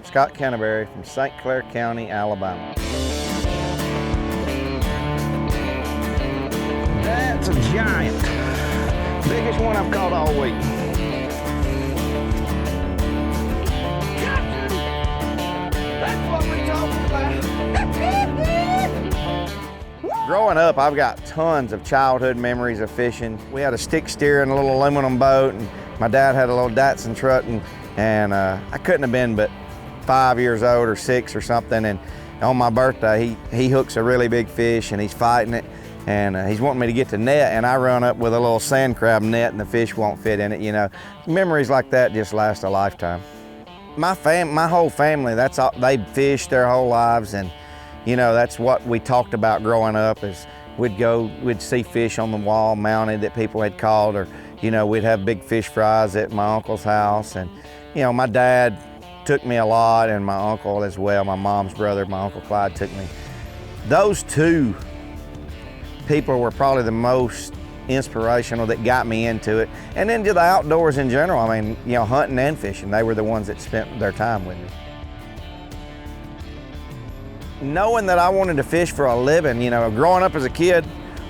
Scott Canterbury from St. Clair County, Alabama. That's a giant. Biggest one I've caught all week. That's what we're talking about. Growing up, I've got tons of childhood memories of fishing. We had a stick steer and a little aluminum boat, and my dad had a little Datsun truck, and I couldn't have been but 5 years old or 6 or something, and on my birthday, he hooks a really big fish and he's fighting it, and he's wanting me to get the net, and I run up with a little sand crab net and the fish won't fit in it, you know. Memories like that just last a lifetime. My whole family, that's all, they fished their whole lives, and you know, that's what we talked about growing up is we'd see fish on the wall mounted that people had caught, or you know, we'd have big fish fries at my uncle's house, and you know, my dad took me a lot, and my uncle as well, my mom's brother, my Uncle Clyde took me. Those two people were probably the most inspirational that got me into it. And then to the outdoors in general, I mean, you know, hunting and fishing, they were the ones that spent their time with me. Knowing that I wanted to fish for a living, you know, growing up as a kid,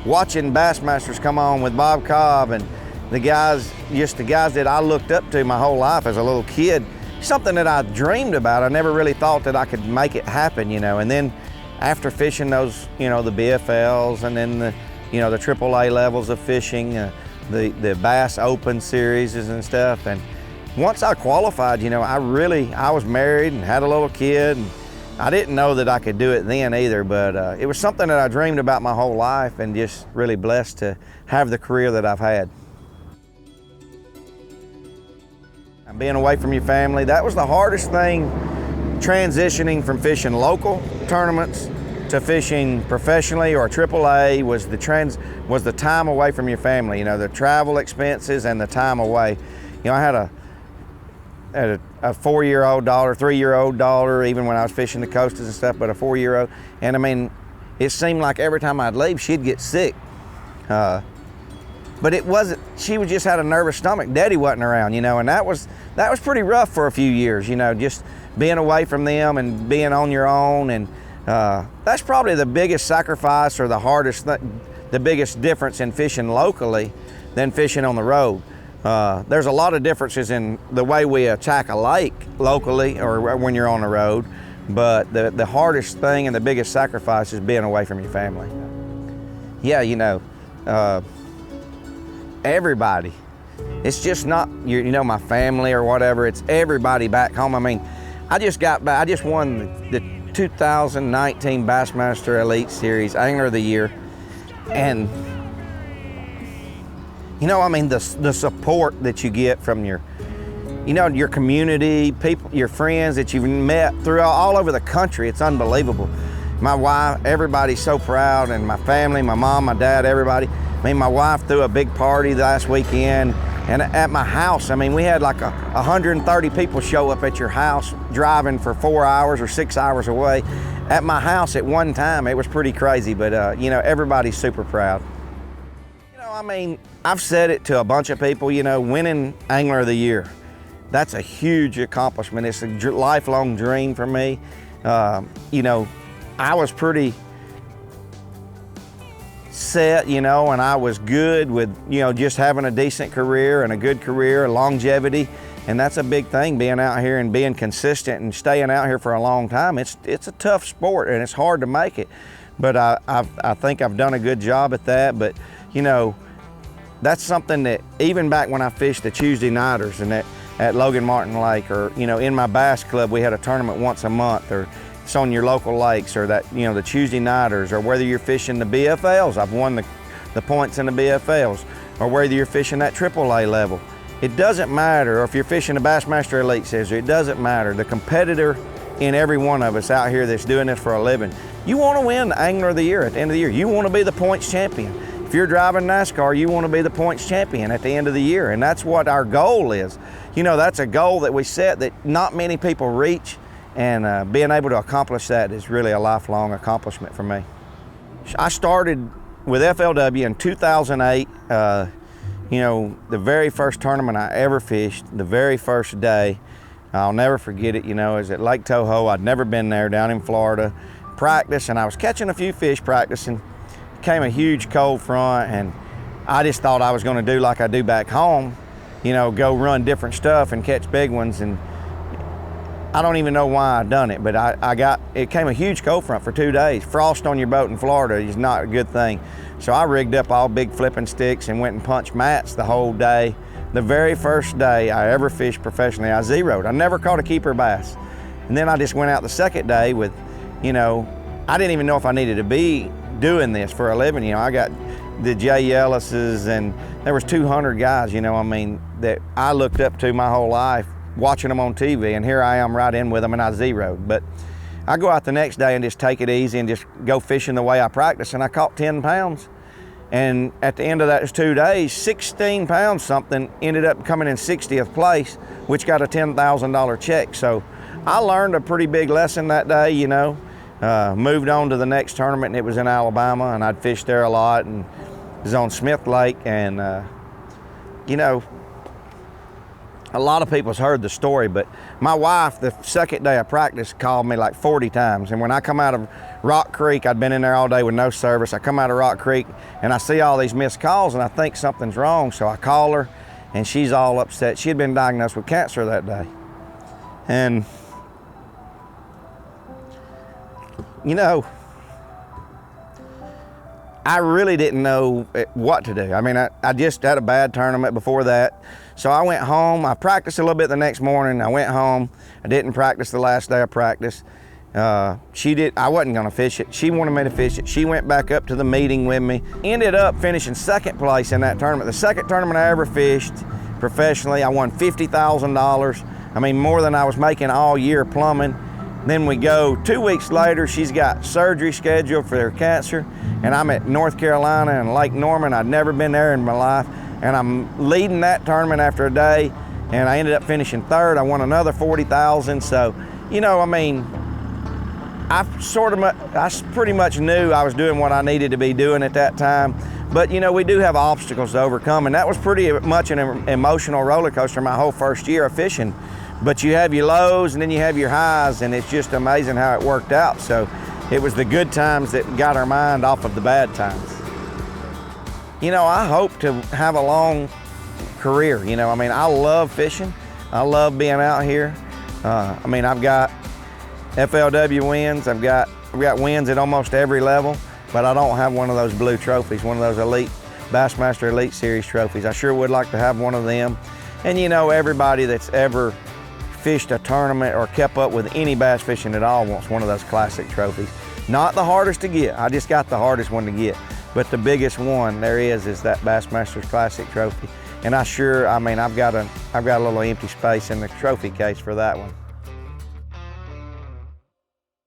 watching Bassmasters come on with Bob Cobb and the guys that I looked up to my whole life as a little kid, something that I dreamed about. I never really thought that I could make it happen, you know. And then after fishing those, you know, the BFLs and then the, you know, the AAA levels of fishing, the Bass Open series and stuff. And once I qualified, you know, I was married and had a little kid. And I didn't know that I could do it then either, but it was something that I dreamed about my whole life, and just really blessed to have the career that I've had. Being away from your family, that was the hardest thing, transitioning from fishing local tournaments to fishing professionally or AAA was the time away from your family, you know, the travel expenses and the time away. You know, I had a 4-year-old daughter, 3-year-old daughter, even when I was fishing the coasters and stuff, but a 4-year-old. And I mean, it seemed like every time I'd leave, she'd get sick. But it wasn't, she just had a nervous stomach. Daddy wasn't around, you know, and that was pretty rough for a few years, you know, just being away from them and being on your own. And that's probably the biggest sacrifice or the biggest difference in fishing locally than fishing on the road. There's a lot of differences in the way we attack a lake locally or when you're on the road, but the hardest thing and the biggest sacrifice is being away from your family. Yeah, you know, everybody. It's just not you know, my family or whatever, it's everybody back home. I mean, I just won the 2019 Bassmaster Elite Series Angler of the Year, and you know, I mean, the support that you get from your community, people, your friends that you've met throughout all over the country, it's unbelievable. My wife, everybody's so proud, and my family, my mom, my dad, everybody. I mean, my wife threw a big party last weekend, and at my house, I mean, we had like 130 people show up at your house driving for 4 hours or 6 hours away. At my house at one time, it was pretty crazy, but you know, everybody's super proud. You know, I mean, I've said it to a bunch of people, you know, winning Angler of the Year, that's a huge accomplishment. It's a lifelong dream for me. You know, I was pretty set, you know, and I was good with, you know, just having a decent career and a good career, longevity, and that's a big thing, being out here and being consistent and staying out here for a long time. It's a tough sport and it's hard to make it, but I think I've done a good job at that. But you know, that's something that even back when I fished the Tuesday nighters and at Logan Martin Lake, or you know, in my bass club, we had a tournament once a month, or it's on your local lakes, or that, you know, the Tuesday nighters, or whether you're fishing the BFLs, I've won the points in the BFLs, or whether you're fishing that AAA level. It doesn't matter, or if you're fishing the Bassmaster Elite Series, it doesn't matter. The competitor in every one of us out here that's doing this for a living, you want to win the Angler of the Year at the end of the year. You want to be the points champion. If you're driving NASCAR, you want to be the points champion at the end of the year, and that's what our goal is. You know, that's a goal that we set that not many people reach, and being able to accomplish that is really a lifelong accomplishment for me. I started with FLW in 2008. You know, the very first tournament I ever fished, the very first day, I'll never forget it, you know, is at Lake Toho. I'd never been there, down in Florida. Practice, and I was catching a few fish practicing. Came a huge cold front, and I just thought I was gonna do like I do back home, you know, go run different stuff and catch big ones. And I don't even know why I done it, but it came a huge cold front for 2 days. Frost on your boat in Florida is not a good thing. So I rigged up all big flipping sticks and went and punched mats the whole day. The very first day I ever fished professionally, I zeroed. I never caught a keeper bass. And then I just went out the second day with, you know, I didn't even know if I needed to be doing this for a living. You know, I got the Jay Ellis's, and there was 200 guys, you know, I mean, that I looked up to my whole life, watching them on TV, and here I am right in with them, and I zeroed. But I go out the next day and just take it easy and just go fishing the way I practice, and I caught 10 pounds. And at the end of those 2 days, 16 pounds something ended up coming in 60th place, which got a $10,000 check. So I learned a pretty big lesson that day, you know. Moved on to the next tournament, and it was in Alabama, and I'd fished there a lot, and it was on Smith Lake. And you know, a lot of people's heard the story, but my wife, the second day of practice, called me like 40 times. And when I come out of Rock Creek, I'd been in there all day with no service. I come out of Rock Creek and I see all these missed calls, and I think something's wrong. So I call her, and she's all upset. She had been diagnosed with cancer that day. And you know, I really didn't know what to do. I mean, I just had a bad tournament before that. So I went home. I practiced a little bit the next morning. I went home. I didn't practice the last day of practice. I wasn't gonna fish it. She wanted me to fish it. She went back up to the meeting with me. Ended up finishing second place in that tournament. The second tournament I ever fished professionally. I won $50,000. I mean, more than I was making all year plumbing. Then we go 2 weeks later, she's got surgery scheduled for her cancer, and I'm at North Carolina and Lake Norman. I'd never been there in my life, and I'm leading that tournament after a day, and I ended up finishing third. I won another $40,000. So, you know, I mean, I pretty much knew I was doing what I needed to be doing at that time. But, you know, we do have obstacles to overcome, and that was pretty much an emotional roller coaster my whole first year of fishing. But you have your lows and then you have your highs, and it's just amazing how it worked out. So it was the good times that got our mind off of the bad times. You know, I hope to have a long career. You know, I mean, I love fishing. I love being out here. I mean, I've got FLW wins. I've got wins at almost every level, but I don't have one of those blue trophies, one of those elite Bassmaster Elite Series trophies. I sure would like to have one of them. And you know, everybody that's ever fished a tournament or kept up with any bass fishing at all wants one of those classic trophies. Not the hardest to get. I just got the hardest one to get. But the biggest one there is that Bassmaster Classic trophy. And I've got a little empty space in the trophy case for that one.